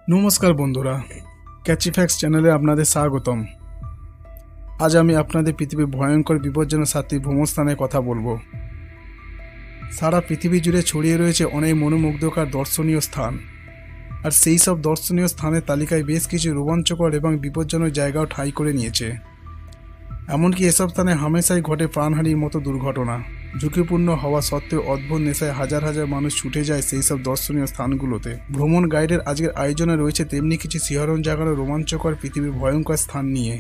নমস্কার বন্ধুরা, ক্যাচি ফ্যাক্টস চ্যানেলে আপনাদের স্বাগতম। আজ আমি আপনাদের পৃথিবীর ভয়ঙ্কর বিপজ্জনক 7টি ভ্রমণস্থানের কথা বলবো। সারা পৃথিবী জুড়ে ছড়িয়ে রয়েছে অনেক মনোমুগ্ধকর দর্শনীয় স্থান, আর সেই সব দর্শনীয় স্থানের তালিকায় বেশ কিছু রোমাঞ্চকর এবং বিপজ্জনক জায়গাও ঠাঁই করে নিয়েছে। এমনকি এসব স্থানে হামেশাই ঘটে প্রাণহানির মতো দুর্ঘটনা। ঝুঁকিপূর্ণ হওয়া সত্ত্বেও অদ্ভুত নেশায় হাজার হাজার মানুষ ছুটে যায় সেই সব দর্শনীয় স্থানগুলোতে। ভ্রমণ গাইডের আজকের আয়োজনে রয়েছে তেমনি কিছু শিহরণ জাগানো রোমাঞ্চকর পৃথিবীর ভয়ঙ্কর স্থান নিয়ে।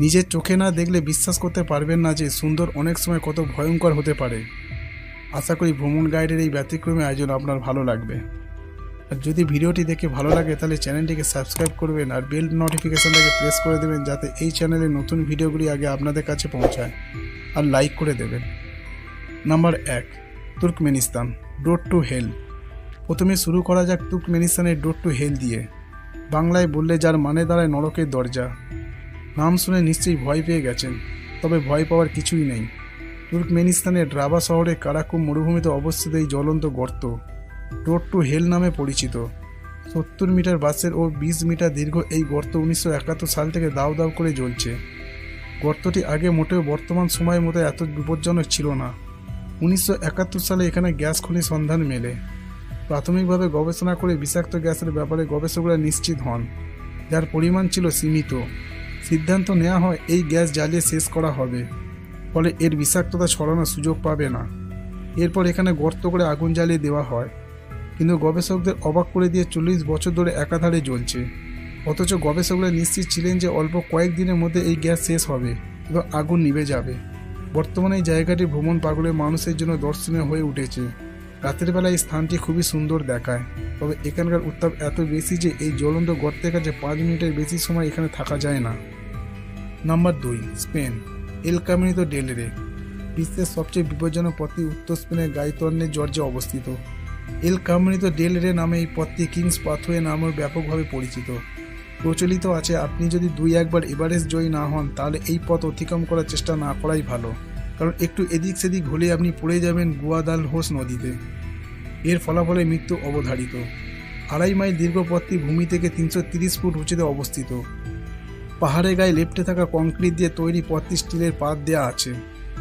নিজের চোখে না দেখলে বিশ্বাস করতে পারবেন না যে সুন্দর অনেক সময় কত ভয়ঙ্কর হতে পারে। আশা করি ভ্রমণ গাইডের এই ব্যতিক্রমী আয়োজন আপনার ভালো লাগবে। আর যদি ভিডিওটি দেখে ভালো লাগে তাহলে চ্যানেলটিকে সাবস্ক্রাইব করবেন আর বেল নোটিফিকেশনটাকে প্রেস করে দেবেন, যাতে এই চ্যানেলে নতুন ভিডিওগুলি আগে আপনাদের কাছে পৌঁছায়। আর লাইক করে দেবেন। Number 1, Turkmenistan, road to hell. প্রথমে শুরু করা যাক তুর্কমেনিস্তানের রোড টু হেল দিয়ে। বাংলায় বললে যার মানে দাঁড়ায় নরকের দরজা। নাম শুনে নিশ্চয়ই ভয় পেয়ে গেছেন, তবে ভয় পাওয়ার কিছুই নেই। তুর্কমেনিস্তানের ড্রাবা শহরে কারাকুম মরুভূমিতে অবস্থিত এই জ্বলন্ত গর্ত রোড টু হেল নামে পরিচিত। 70 মিটার বাসের ও 20 মিটার দীর্ঘ এই গর্ত 1971 সাল থেকে দাউ দাউ করে জ্বলছে। গর্তটি আগে মোটেও বর্তমান সময়ের মতো এত বিপজ্জনক ছিল না। 1971 সালে এখানে গ্যাস খনির সন্ধান মেলে। প্রাথমিকভাবে গবেষণা করে বিষাক্ত গ্যাসের ব্যাপারে গবেষকরা নিশ্চিত হন, যার পরিমাণ ছিল সীমিত। সিদ্ধান্ত নেওয়া হয় এই গ্যাস জ্বালিয়ে শেষ করা হবে, ফলে এর বিষাক্ততা ছড়ানোর সুযোগ পাবে না। এরপর এখানে গর্ত করে আগুন জ্বালিয়ে দেওয়া হয়, কিন্তু গবেষকদের অবাক করে দিয়ে 40 বছর ধরে একাধারে জ্বলছে। অথচ গবেষকরা নিশ্চিত ছিলেন যে অল্প কয়েকদিনের মধ্যে এই গ্যাস শেষ হবে এবং আগুন নিভে যাবে। বর্তমানে এই জায়গাটি ভ্রমণ পাগলের মানুষের জন্য দর্শনীয় হয়ে উঠেছে। রাতের বেলা এই স্থানটি খুবই সুন্দর দেখায়, তবে এখানকার উত্তাপ এত বেশি যে এই জ্বলন্ত গর্তের কাছে 5 মিনিটের বেশি সময় এখানে থাকা যায় না। নাম্বার 2, স্পেন, এল কামিনো ডেল রে। বিশ্বের সবচেয়ে বিপজ্জনক পথটি উত্তর স্পেনের গাইতর্নের জর্জে অবস্থিত। এল কামিনো ডেল রে নামে এই পথটি কিংস পাথওয়ে নামেও ব্যাপকভাবে পরিচিত। প্রচলিত আছে আপনি যদি 2-1 বার এভারেস্ট জয়ী না হন তাহলে এই পথ অতিক্রম করার চেষ্টা না করাই ভালো, কারণ একটু এদিক সেদিক হলে আপনি পড়ে যাবেন গুয়াদালহোস নদীতে। এর ফলাফলে মৃত্যু অবধারিত। 2.5 মাইল দীর্ঘ পথটি ভূমি থেকে 330 ফুট উঁচুতে অবস্থিত। পাহাড়ের গায়ে লেপ্টে থাকা কংক্রিট দিয়ে তৈরি পথটি স্টিলের পাত দেওয়া আছে।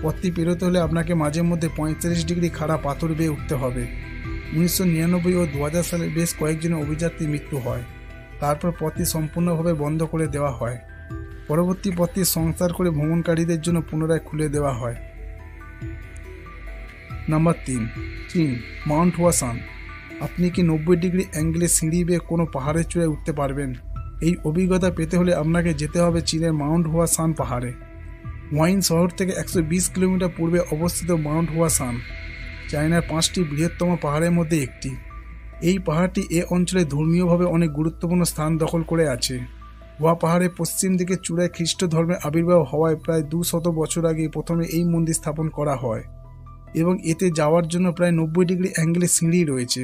পথটি পেরোতে হলে আপনাকে মাঝে মধ্যে 45 ডিগ্রি খাড়া পাথর বেয়ে উঠতে হবে। 1999 ও 2000 সালে বেশ কয়েকজনের অভিযাত্রীর মৃত্যু হয়। তারপর পথটি সম্পূর্ণভাবে বন্ধ করে দেওয়া হয়। পরবর্তী পথটি সংস্কার করে ভ্রমণকারীদের জন্য পুনরায় খুলে দেওয়া হয়। নাম্বার 3, চীন, মাউন্ট হুয়াসান। আপনি কি 90 ডিগ্রি অ্যাঙ্গেলে সিঁড়ি বেয়ে কোনো পাহাড়ের চূড়ায় উঠতে পারবেন? এই অভিজ্ঞতা পেতে হলে আপনাকে যেতে হবে চীনের মাউন্ট হুয়াসান পাহাড়ে। ওয়াইন শহর থেকে 120 কিলোমিটার পূর্বে অবস্থিত মাউন্ট হুয়াসান চায়নার 5টি বৃহত্তম পাহাড়ের মধ্যে একটি। এই পাহাড়টি এ অঞ্চলে ধর্মীয়ভাবে অনেক গুরুত্বপূর্ণ স্থান দখল করে আছে। হুয়া পাহাড়ের পশ্চিম দিকে চূড়ায় খ্রিস্ট ধর্মের আবির্ভাব হওয়ায় প্রায় 200 বছর আগে প্রথমে এই মন্দির স্থাপন করা হয় এবং এতে যাওয়ার জন্য প্রায় 90 ডিগ্রি অ্যাঙ্গেলে সিঁড়ি রয়েছে।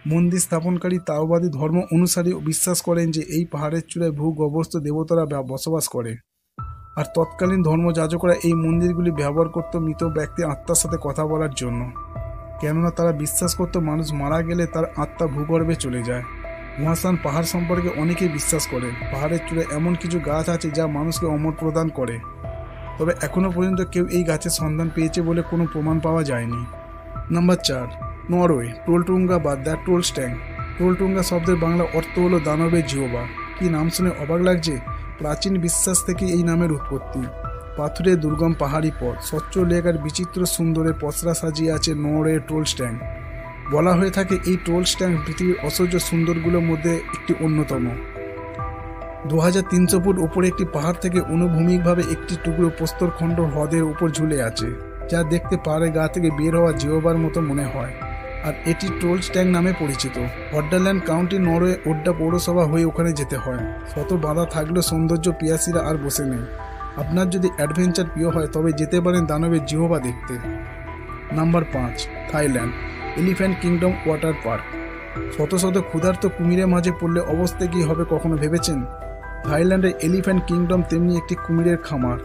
মন্দির স্থাপনকারী তাওবাদী ধর্ম অনুসারী বিশ্বাস করেন যে এই পাহাড়ের চূড়ায় ভূগর্ভস্থ দেবতারা বসবাস করে, আর তৎকালীন ধর্মযাজকরা এই মন্দিরগুলি ব্যবহার করত মৃত ব্যক্তির আত্মার সাথে কথা বলার জন্য, কেননা তারা বিশ্বাস করত মানুষ মারা গেলে তার আত্মা ভূগর্ভে চলে যায়। হুয়াসান পাহাড় সম্পর্কে অনেকেই বিশ্বাস করে পাহাড়ের চূড়ায় এমন কিছু গাছ আছে যা মানুষকে অমর প্রদান করে, তবে এখনও পর্যন্ত কেউ এই গাছের সন্ধান পেয়েছে বলে কোনো প্রমাণ পাওয়া যায়নি। নাম্বার 4, নরওয়ে, টোলটুঙ্গা বা দ্য টোলস্ট্যাং। টোলটুঙ্গা শব্দের বাংলা অর্থ হলো দানবের জিহ্বা। কি নাম শুনে অবাক লাগছে? প্রাচীন বিশ্বাস থেকে এই নামের উৎপত্তি। পাথুরে দুর্গম পাহাড়ি পথ, স্বচ্ছ লেক আর বিচিত্র সুন্দরে পসরা সাজিয়ে আছে নরওয়ে টোলস্ট্যাং। বলা হয়ে থাকে এই টোলস্ট্যাং পৃথিবীর অসহ্য সুন্দরগুলোর মধ্যে একটি অন্যতম। 2300 ফুট ওপরে একটি পাহাড় থেকে অনুভূমিকভাবে একটি টুকরো প্রস্তরখণ্ড হ্রদের উপর ঝুলে আছে, যা দেখতে পাহাড়ের গা থেকে বের হওয়া জিহ্বার মতো মনে হয়, আর এটি টোলস্ট্যাং নামে পরিচিত। হর্ডাল্যান্ড কাউন্টি, নরওয়ে ওড্ডা পৌরসভা হয়ে ওখানে যেতে হয়। শত বাধা থাকলেও সৌন্দর্য পিয়াসীরা আর বসে নেই। আপনার যদি অ্যাডভেঞ্চার প্রিয় হয় তবে যেতে পারেন দানবের জিহ্বা দেখতে। Number 5, Thailand, elephant kingdom water park. শত শত ক্ষুধার্ত কুমিরের মাঝে পড়লে অবস্থা কী হবে কখনো ভেবেছেন? থাইল্যান্ডের এলিফ্যান্ট কিংডম তেমনি একটি কুমিরের খামার।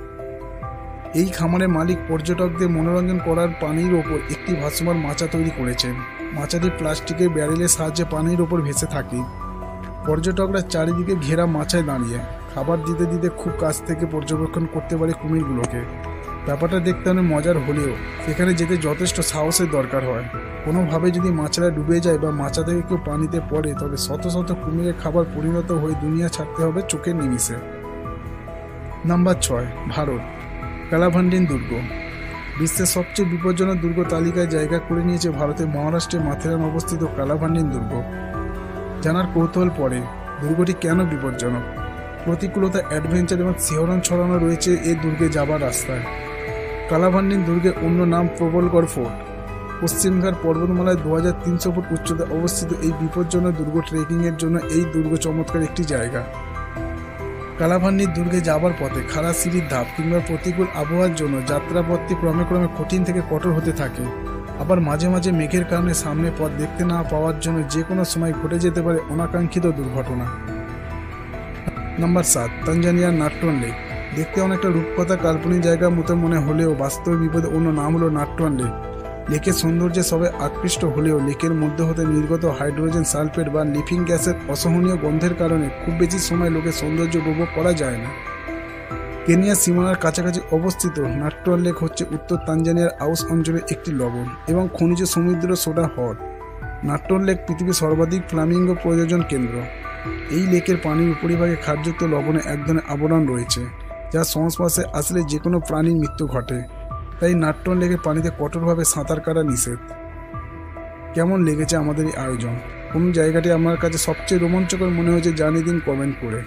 এই খামারের মালিক পর্যটকদের মনোরঞ্জন করার পানির ওপর একটি ভাসমান মাচা তৈরি করেছেন। মাচাটি প্লাস্টিকের ব্যারেলের সাহায্যে পানির ওপর ভেসে থাকে। পর্যটকরা চারিদিকে ঘেরা মাচায় দাঁড়িয়ে খাবার দিতে দিতে খুব কাছ থেকে পর্যবেক্ষণ করতে পারে কুমিরগুলোকে। ব্যাপারটা দেখতে অনেক মজার হলেও সেখানে যেতে যথেষ্ট সাহসের দরকার হয়। কোনোভাবে যদি মাছরা ডুবে যায় বা মাচা থেকে কেউ পানিতে পড়ে, তবে শত শত কুমিরের খাবার পরিণত হয়ে দুনিয়া ছাড়তে হবে চোখের নিমিষে। নাম্বার 6, ভারত। কালাভান্ডিন দুর্গ। বিশ্বের সবচেয়ে বিপজ্জনক দুর্গ তালিকায় জায়গা করে নিয়েছে ভারতের মহারাষ্ট্রের মাথেরান অবস্থিত কালাভান্ডিন দুর্গ। জানার কৌতূহল পরে দুর্গটি কেন বিপজ্জনক, প্রতিকূলতা, অ্যাডভেঞ্চার এবং শিহরণ ছড়ানো রয়েছে এই দুর্গে যাবার রাস্তায়। কালাভান্ডিন দুর্গের অন্য নাম প্রবলগড় ফোর্ট। পশ্চিমঘাট পর্বতমালায় 2300 ফুট উচ্চতায় অবস্থিত এই বিপজ্জনক দুর্গ ট্রেকিংয়ের জন্য এই দুর্গ চমৎকার একটি জায়গা। কালাভান্ডিন দুর্গে যাবার পথে খাড়া সিঁড়ির ধাপ কিংবা প্রতিকূল আবহাওয়ার জন্য যাত্রাপথটি ক্রমে ক্রমে কঠিন থেকে কঠোর হতে থাকে। আবার মাঝে মাঝে মেঘের কারণে সামনে পথ দেখতে না পাওয়ার জন্য যে কোনো সময় ঘটে যেতে পারে অনাকাঙ্ক্ষিত দুর্ঘটনা। নাম্বার 7, তানজানিয়ার নাট্টন লেক। দেখতে অনেকটা রূপকথা কাল্পনিক জায়গার মতো মনে হলেও বাস্তবে বিপদে অন্য নাম হলো নাট্টন লেক। লেকের সৌন্দর্যে সবাই আকৃষ্ট হলেও লেকের মধ্যে হতে নির্গত হাইড্রোজেন সালফেট বা লিফিং গ্যাসের অসহনীয় গন্ধের কারণে খুব বেশি সময় লোকের সৌন্দর্য উপভোগ করা যায় না। কেনিয়ার সীমানার কাছাকাছি অবস্থিত নাট্টন লেক হচ্ছে উত্তর তানজানিয়ার আউস অঞ্চলের একটি লবণ এবং খনিজ সমুদ্র সোডা হ্রদ। নাট্টন লেক পৃথিবীর সর্বাধিক ফ্লামিঙ্গো প্রযোজন কেন্দ্র। এই লেকের পানির উপরিভাগে ক্ষারযুক্ত লবণে এক ধরনের আবরণ রয়েছে, যার সংস্পর্শে আসলে যে কোনো প্রাণীর মৃত্যু ঘটে। তাই নাট্টন লেকের পানিতে কঠোরভাবে সাঁতার কাটা নিষেধ। কেমন লেগেছে আমাদের এই আয়োজন? কোন জায়গাটি আমার কাছে সবচেয়ে রোমাঞ্চকর মনে হয়েছে জানিয়ে দিন কমেন্ট করে।